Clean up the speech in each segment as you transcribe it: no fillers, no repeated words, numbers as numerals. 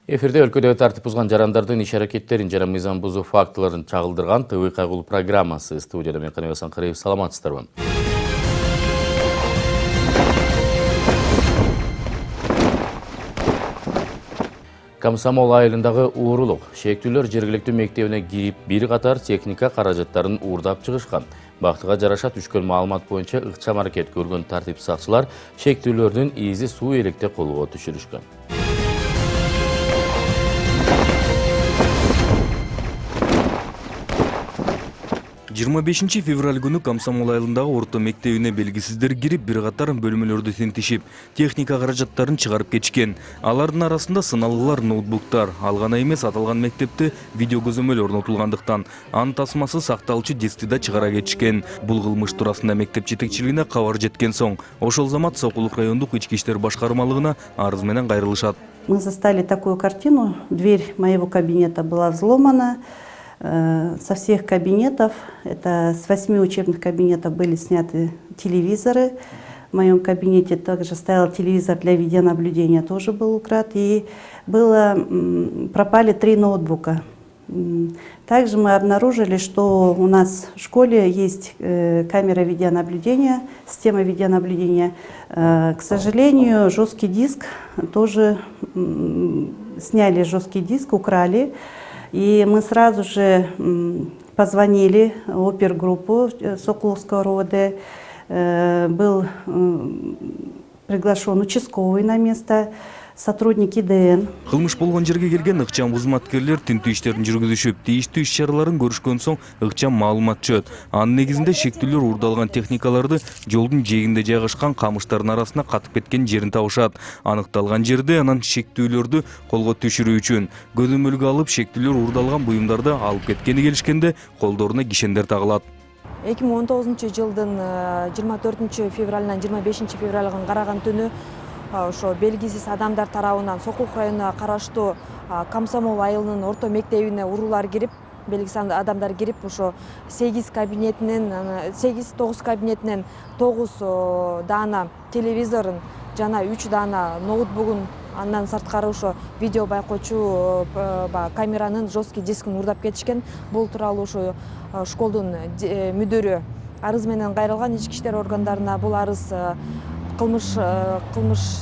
Эфирде өлкөдө тартип бузган жарандардын иш-аракеттерин жана мыйзам бузуу фактыларын чагылдырган ТВ кайгылуу программасы. Студияда мен Каныбек Санкариев, саламатсыздарбы? Комсомол айылындагы уурулук. Шектүүлөр жергиликтүү мектебине кирип, бир катар техника каражаттарын уурдап чыгышкан. Бактыга жараша түшкөн маалымат боюнча ыкчам аракет көргөн тартип сакчылар шектүүлөрдүн изи суу электе колго түшүрүшкөн. 25 февраль күнү Комсомол айылындагы орто мектебине белгисиздер кирип, бир катар бөлмөлөрдү тинтишип, техника каражаттарын чыгарып кетишкен. Алардын арасында сыналгылар, ноутбуктар, ал гана эмес, аталган мектепте видео көзөмөл орнотулгандыктан анын тасмасы сакталчу дискти да чыгара кетишкен. Бул кылмыш туурасында мектеп жетекчилигине кабар жеткен соң, ошол замат Сокулук райондук ички иштер башкармалыгына арыз менен кайрылышат. Мы застали такую картину. Дверь моего кабинета была взломана. Со всех кабинетов, это с 8 учебных кабинетов были сняты телевизоры. В моем кабинете также стоял телевизор для видеонаблюдения, тоже был украт. И пропали 3 ноутбука. Также мы обнаружили, что у нас в школе есть камера видеонаблюдения, система видеонаблюдения. К сожалению, жесткий диск тоже сняли, жесткий диск украли. И мы сразу же позвонили в опергруппу Сокуловского РОВД. Был приглашен участковый на место, сотрудники ДН. Кылмыш болгон жерге келген ыкчам кызматкерлер тинтүү иштерин жүргүзүшүп, тийиштүү иш-чараларын көрүшкөн соң ыкчам маалымат түшөт. Анын негизинде шектүүлөр уурдалган техникаларды жолдун жээгинде жайгашкан камыштардын арасына катып кеткен жерин табышат. Аныкталган жерде анан шектүүлөрдү колго түшүрүү үчүн көзөмөлгө алып, шектүүлөр уурдалган буюмдарды алып кеткени келишкенде колдоруна кишендер тагылат. 2019 жылдын 24 февралынан 25 февралга караган түнү ошо белгисиз адамдар тарабынан Сокулук районуна караштуу Комсомол айылынын орто мектебине уруулар кирип, белгисиз адамдар кирип, ошо 8 кабинетинен 8-9 кабинетинен 9 даана телевизорун жана 3 даана ноутбугун, андан сырткары ошо видео байкоочу камеранын жесткий дискин уурдап кетишкен. Бул тууралуу ошо школдун мүдүрү арыз менен кайрылган ички иштер органдарына. Бул арыз кылмыш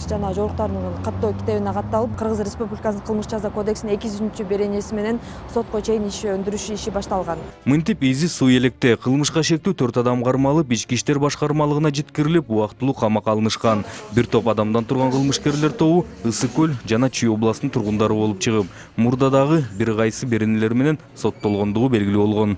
жана жоруктардын каттоо китебине катталып, Кыргыз Республикасынын кылмыш жаза кодексинин 200-беренеси менен сотко чейин иш өндүрүш иши башталган. Мынтип изи суу электе кылмышка шектүү 4 адам кармалып, ички иштер башкармалыгына жеткирилип, убактылуу камакка алынышкан. Бир топ адамдан турган кылмышкерлер тобу Ысык көл жана Чүй областынын тургундары болуп чыгып, мурдадагы бир кайсы беренелер менен соттолгондугу белгилүү болгон.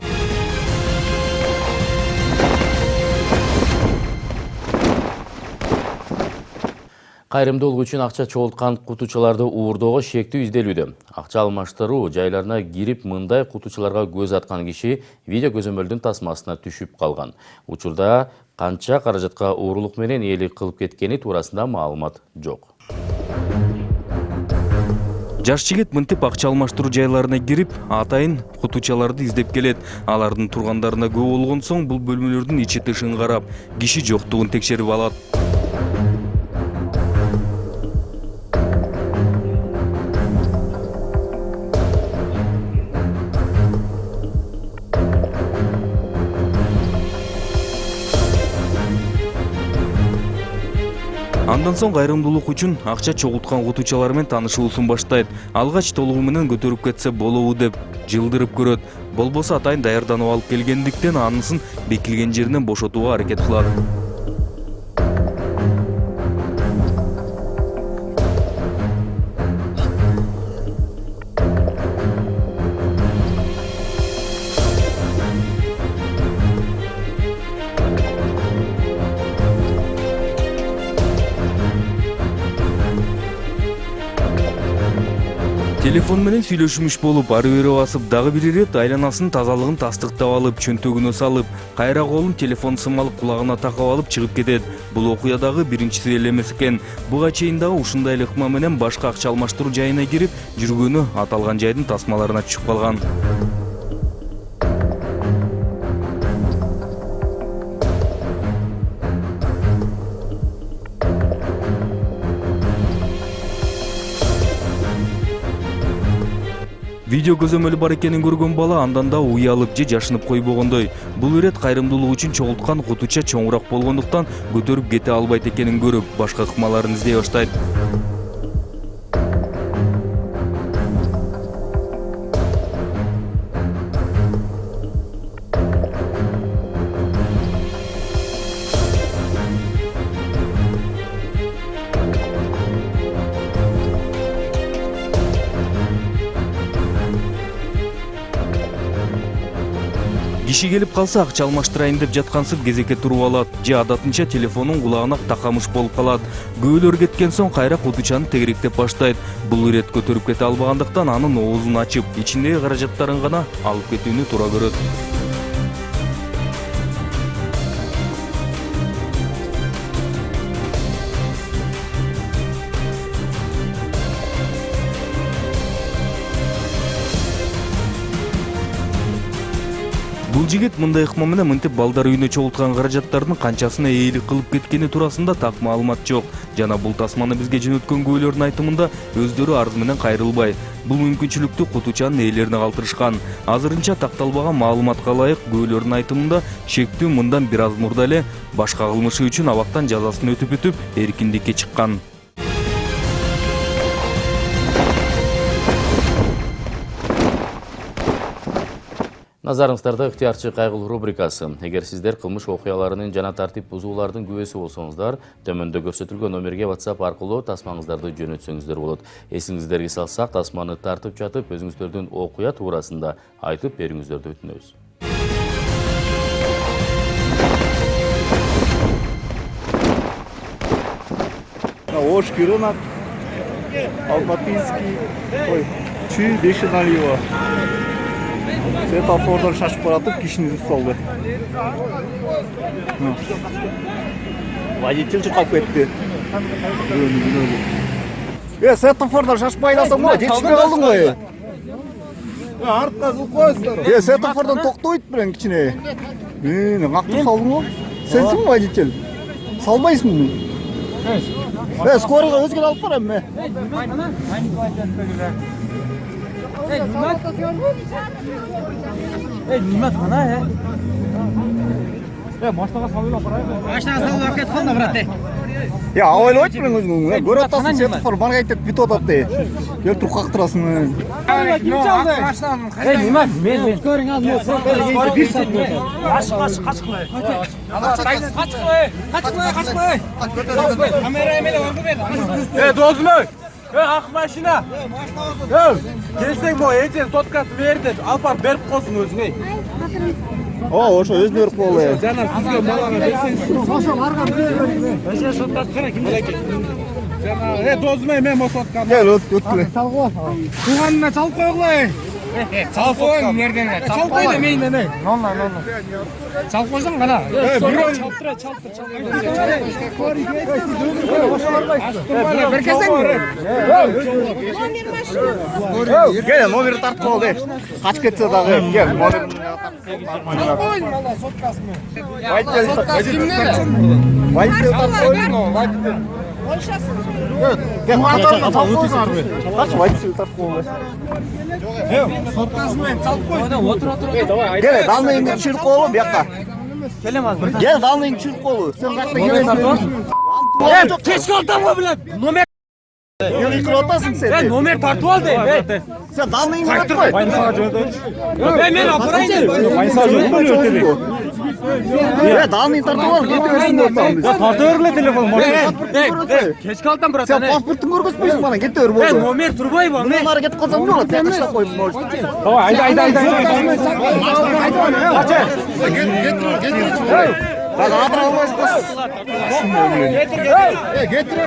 Кайрымдуулук үчүн акча чогулткан кутучуларды уурдоого шектүү изделүүдө. Акча алмаштыруу жайларына кирип, мындай кутучуларга көз аткан киши видео көзөмөлдүн тасмасына түшүп калган. Учурда канча каражатка уурулук менен ээлик кылып кеткени туурасында маалымат жок. Жаш жигит мынтип акча алмаштыруу жайларына кирип, атайын кутучаларды издеп келет. Алардын тургандарына күбө болгон соң бул бөлмөлөрдүн ичи тышын карап, киши жоктугун текшерип алат. Андан соң кайрымдуулук үчүн акча чогулткан кутучалар менен таанышуусун баштайт. Алгач толугу менен көтөрүп кетсе болобу деп жылдырып көрөт. Болбосо атайын даярданып алып келгендиктен анысын бекилген жеринен бошотууга аракет кылат. Телефон менен сүйлөшүмүш болуп, ары бери басып, дагы бир ирет айланасынын тазалыгын тастыктап алып, чөнтөгүнө салып, кайра колун телефон сымалып кулагына такап алып чыгып кетет. Бул окуядагы биринчиси эле эмес экен. Буга чейин дагы ушундай эле ыкма менен башка акча алмаштыруу жайына кирип, жүргөнү аталган жайдын тасмаларына түшүп калган. Видео көзөмөлү бар экенин көргөн бала андан да уялып же жашынып койбогондой. Бул ирет кайрымдуулук үчүн чогулткан кутуча чоңураак болгондуктан көтөрүп кете албайт экенин көрүп, башка ыкмаларын издей баштайт. Киши келип калса акча алмаштырайын деп жаткансып кезекке туруп алат же адатынча телефонун кулагына такамыш болуп калат. Көөлөр кеткен соң кайра кутучаны тегеректеп баштайт. Бул ирет көтөрүп кете албагандыктан анын оозун ачып, ичиндеги каражаттарын гана алып кетүүнү туура көрөт. Бул жигит мындай ыкма менен мынтип балдар үйүнө чогулткан каражаттардын канчасына ээлик кылып кеткени туурасында так маалымат жок. Жана бул тасманы бизге жөнөткөн күбөлөрдүн айтымында өздөрү арыз менен кайрылбай, бул мүмкүнчүлүктү кутучанын ээлерине калтырышкан. Азырынча такталбаган маалыматка ылайык күбөлөрдүн айтымында шектүү мындан бир аз мурда эле башка кылмышы үчүн абактан жазасын өтүп эркиндикке чыккан. Назарыңыздарда ыктыярчы кайгылуу рубрикасы. Эгер сиздер кылмыш окуяларынын жана тартип бузуулардын күбөсү болсоңуздар, төмөндө көрсөтүлгөн номерге WhatsApp аркылуу тасмаңыздарды жөнөтсөңүздөр болот. Эсиңиздерге салсак, тасманы тартып жатып, өзүңүздөрдүн окуя туурасында айтып берүүңүздөрдү өтүнөбүз. Ошки рынок, Алпатинский, Чүй, Беши налево. Светофордан шашып баратып, кишини үзүп салды. Водитель чыккап кетти. Светофордан шашып байласаң го, жетишпей калдың го. Артка зыл коесуңдар. Светофордан токтойт билен кичине. Кактып салдың го. Сенсиңби водитель? Салбайсыңбы? Скорыйга өзгөрө алып барам мен. Нимат қана, Машинаға салып апарайын. Машинаға салып алып кетіп қалды, брат. Авайлап білің өзің. Көріп атасың, светофор барға айтып бит отады. Кел тұр қақтырасың. Нимат, мен көрің ал. Қашқылай. Камера емеле орғы бер. Дозмой! Ақ машина! Келсең бұл ертең соткасы берді, алпап беріп қосын өзіңе. Ошо өзіне беріп қолы. Жана сізге баланы берсеңіз. Өше соткасы қара кім екен? Дозмой мен бұл сотканы. Кел, өткілі. Туғанына чалып қойғылай. Чалып қойын мерден. Чалып қойды мейінен. Чалып қойсаң қана. Bir kesen mi? Gel, номер тартып алды. Kaç ketсе дағы. Gel, номер Gel, dalmayın çırp oğlum yakta. Gel, dalmayın çırp oğlum. Sen yakta gelin. Keç kaldım mı bilen? Номер Yıkır otasın sen. номер тартып алды. Sen dalmayın çırp koy. Мен апарайын. Dalmayın tartıp al. Gidiyorsun ortam biz. Тарта өрле телефон. Keç kaldım брат. Sen pasportun көргөзбөйсүң bana. Git өр болду. Номер турбай ба? Bundan hareket kazan ne olur? Tekrar koyup может. Айда. Bak adır almayız kız. Getir.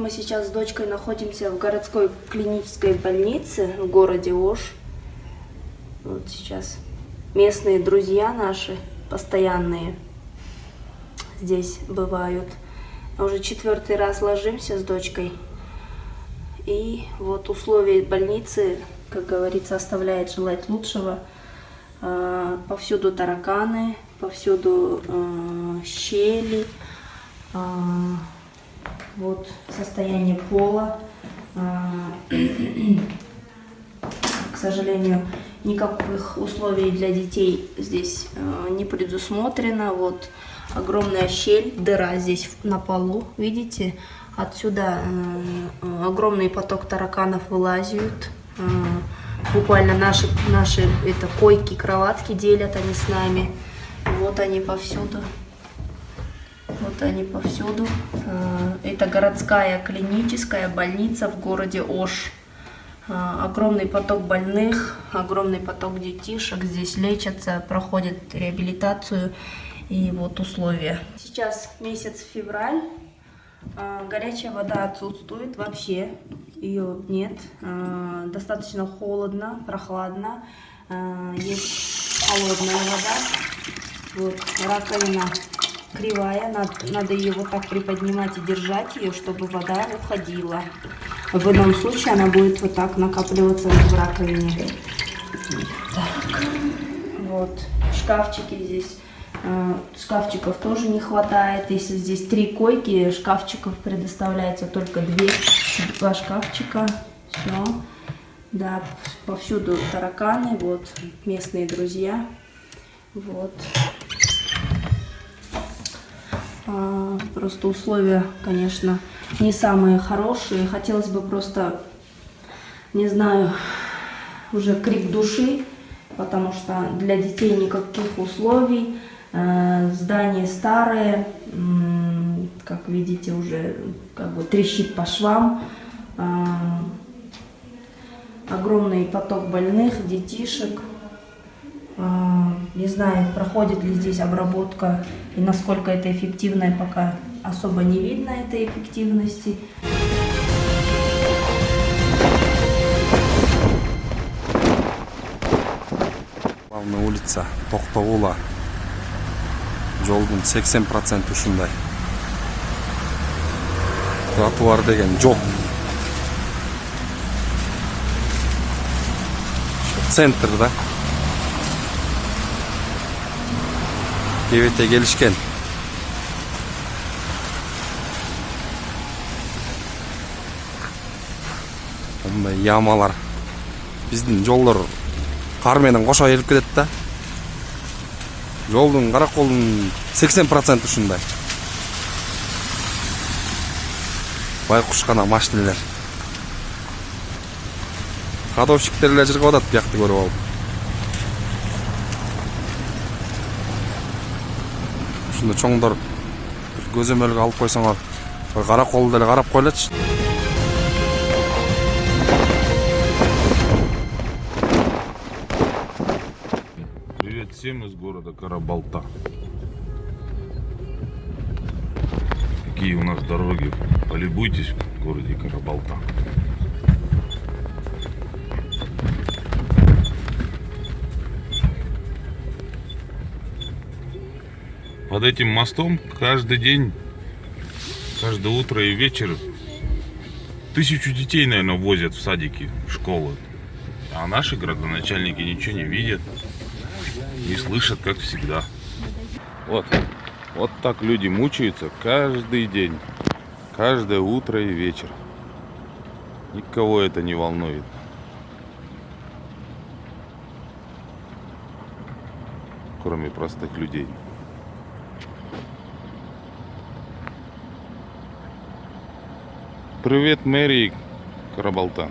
мы сейчас с дочкой находимся в городской клинической больнице в городе Ош. Вот сейчас местные друзья наши, постоянные, здесь бывают. Уже 4-й раз ложимся с дочкой. И вот условия больницы, как говорится, оставляет желать лучшего. Повсюду тараканы, повсюду щели. Вот состояние пола. К сожалению, никаких условий для детей здесь не предусмотрено. Вот огромная щель, дыра здесь на полу, видите? Отсюда огромный поток тараканов вылазят. Буквально наши это койки, кроватки делят они с нами. Вот они повсюду. Вот они повсюду. Это городская клиническая больница в городе Ош. Огромный поток больных, огромный поток детишек. Здесь лечатся, проходят реабилитацию. И вот условия. Сейчас месяц февраль. Горячая вода отсутствует вообще. Ее нет. Достаточно холодно, прохладно. Есть холодная вода. Вот раковина кривая, надо ее вот так приподнимать и держать ее, чтобы вода уходила. В ином случае она будет вот так накапливаться в раковине. Так. Вот шкафчики здесь. Шкафчиков тоже не хватает. Если здесь 3 койки, шкафчиков предоставляется только 2 шкафчика. Все. Да, повсюду тараканы. Вот местные друзья. Вот. Просто условия, конечно, не самые хорошие. Хотелось бы просто, не знаю, уже крик души, потому что для детей никаких условий. Здание старое, как видите, уже как бы трещит по швам. Огромный поток больных, детишек. Не знаю, проходит ли здесь обработка и насколько это эффективно, пока особо не видно этой эффективности. Главная улица Токтогула. Жолдун 80% ушундай. Тротуар деген жок. Центр, да? Кебете келишкен. Мындай ямалар. Биздин жолдор кар менен кошо эрип кетет да. Жолдун караколдун 80% ушундай. Байкуш гана машиналар. Кадовщиктер эле жыргап атат биякты көрүп алып. Ушуну чоңдор көзөмөлгө алып койсоңор, каракол деле карап койлачы. Привет всем из города Карабалта. Какие у нас дороги. Полюбуйтесь в городе Карабалта. Под этим мостом каждый день, каждое утро и вечер 1000 детей, наверное, возят в садики, в школы. А наши градоначальники ничего не видят, не слышат, как всегда. Вот так люди мучаются каждый день, каждое утро и вечер. Никого это не волнует. Кроме простых людей. Привет, мэрии Карабалта.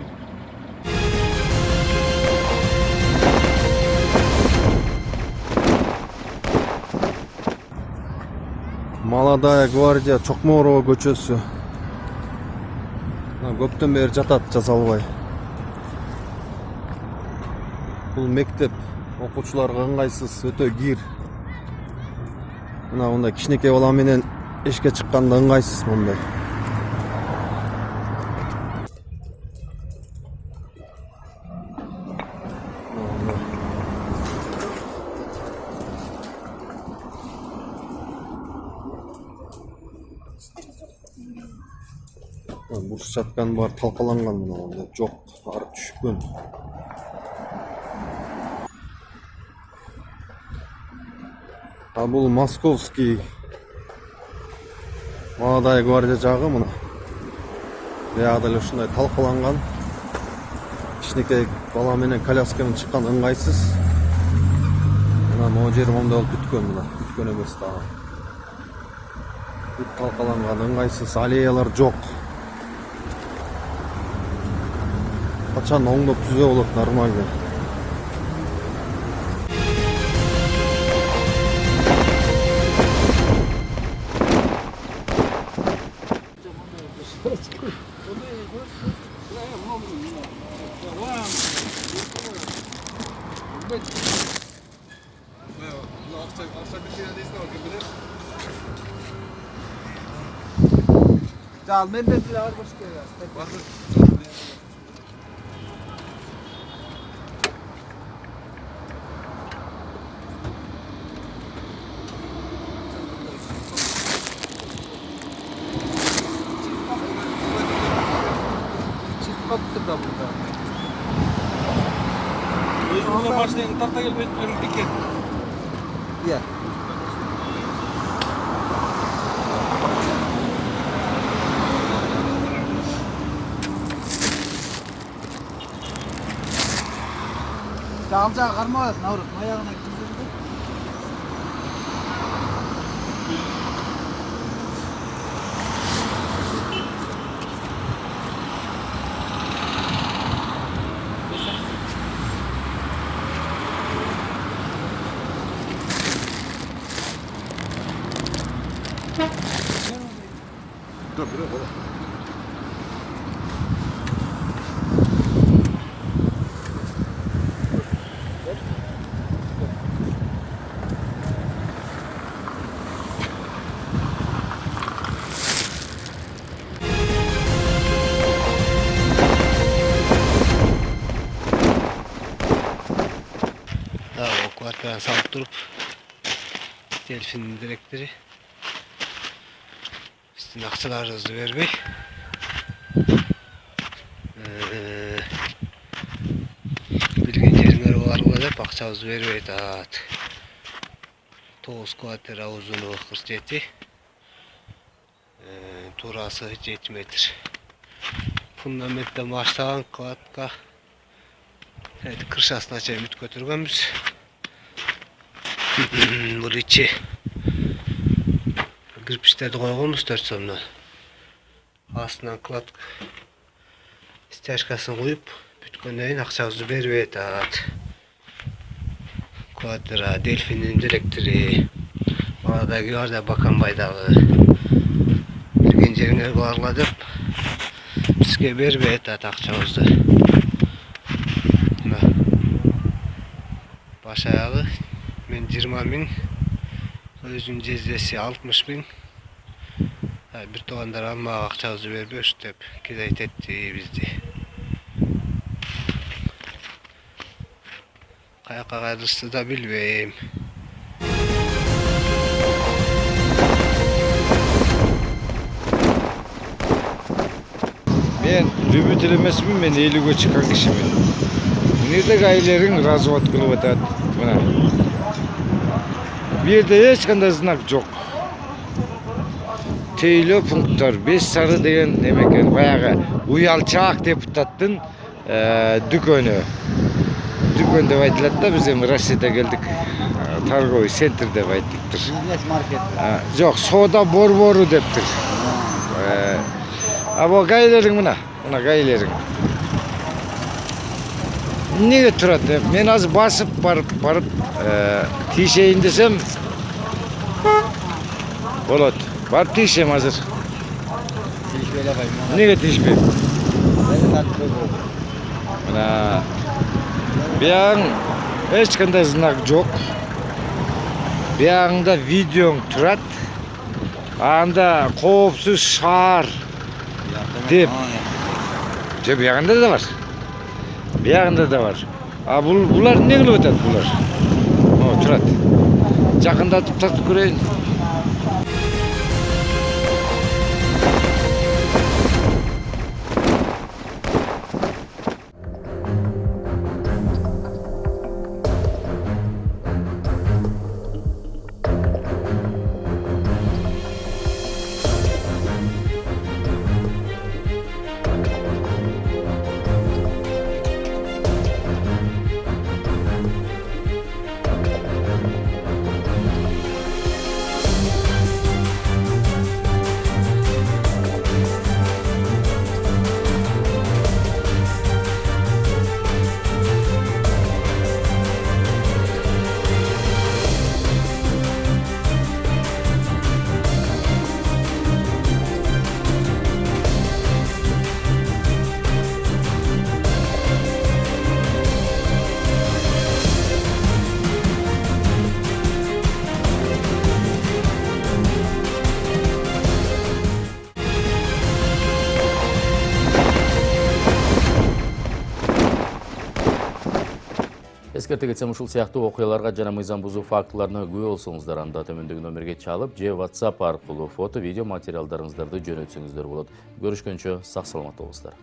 Молодая гвардия Чокморова көчөсү. Көптөн бери жатат жасалбай. Бул мектеп окуучуларга ыңгайсыз, өтө кир. Мына кичинекей бала менен эшикке чыкканда ыңгайсыз мындай. бұрыс жатқан бар талқаланған мына жоқ арық түшкөн. А бұл московский Молодая гвардия жағы мына. Баяғыда эле ушундай талкаланган. Кичинекей бала менен коляскамен чыккан ыңгайсыз. Мына могу жери момундай болуп бүткөн мына. Бүткөн эмес дагы. Бүт талкаланган ыңгайсыз, аллеялар жок. Качан оңдоп түзөө болот нормально. Al men de bir ağır boş geliyor. Çıkmaktır da burada. Özümüze başlayın tarta gelmeyip diket. Ya. Alçağa karma Navruz, ayağına gitsin. Dur, dur. Kuvvetlerden sağlık durup Delfin'in direkleri üstüne akçalar hızlı vermey bilgen jerimler olarga dep akça hızlı vermey taat 9 kuvvetler uzunluğu 47 turası 7 metr fundamentten başlayan kuvvetka kırşasına çevirip götürgenmiz. Бұл içi кирпичтерди койгонбуз 4 сомдон. Астынан клад стяжкасын куюп, бүткөндөн кийин акчабызды бербейт атат. Квадра Дельфинин директори, Молодая гвардия Баканбайдагы билген жериңерге баргыла деп бизге бербейт атат акчабызды. Baş ayağı men 20.000, özün cezesi 60.000. Bir toğandar almağa akçağızı vermiyor dep kizayet etti bizdi. Kayaka gayrısı da bilmeyim. Men любитель эмесмин, мен элүүгө чыккан кишимин. Nerede gaylerin razvat kılıp atat. Bir yerde hiç kандай znak yok. Teylö punktlar 5 sarı deyen demeken bayağı Uyalçak deputattın dükönü. Dükön dep aytılат da biz hem Россияда geldik. Торговый центр деп ayttıktır. Business market. Yok, soda borboru deptir. Bu gaylerin mına gaylerin. Nege turadi? Men az basıp barıp tişeyin desem bolat. Barıp tişem hazır. Tişbeyle bayım. Nege tişbe? Beni tatlı bu. Mana buyang hech qanday znak yok. Buyangda videong turat. Anda qo'psiz shahar deb. Je buyagında da var. Buyagında da var. Bular ne qilib o'tadi bular? Turat. Yaqindatib tatib ko'rayin. Эскерте кетсем, ушул сыяктуу окуяларга жана мыйзам бузуу фактыларына күбө болсоңуздар, анда төмөндөгү номерге чалып же WhatsApp аркылуу фото, видео материалдарыңыздарды жөнөтсөңүздөр болот. Көрүшкөнчө сак саламат болуңуздар.